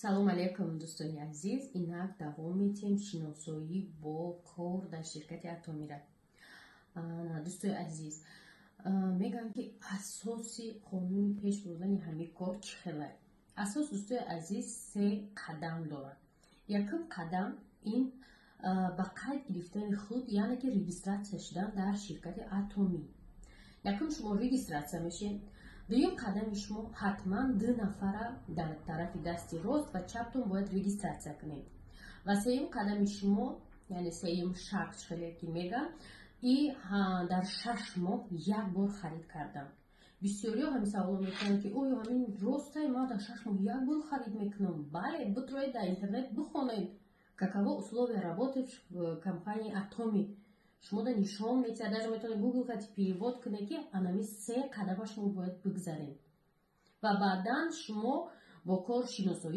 салом алейкум дӯстони азиз, инак давом медиҳем шиносоӣ бо кор дар ширкати Атомира. Дӯстони азиз, мегӯям ки асоси қонуни пешбурдани ҳамин кор чӣ хелае? Асос, дӯстони азиз, 3 қадам дорад. Якум қадам ин ба қайд гирифтани худ, яъне ки регистратсия шудан дар ширкати Атоми. Якум шумо регистратсия мешед. Дуюм қадами шумо ҳатман 2 нафара дар тарафи дасти рост ва чаптон бояд регистратсия кунед. Ва сеюм қадами шумо, яъне сеюм шарт хеле ки мегӯям, и дар 6 моҳ як бор харид кардан. Бисёриҳо ҳамин саволо мекунанд ки оё ҳамин ростай ман дар 6 моҳ як бор харид мекунам? Бале, битавонед дар интернет бихонед каково условия работы в компании Атоми. Шумо да нишон медиҳад, даже метавонед Google карди перевод кунед ки анами 3 қадама шумо бояд бигзаред. Ва баъдан шумо бо кор шиносоӣ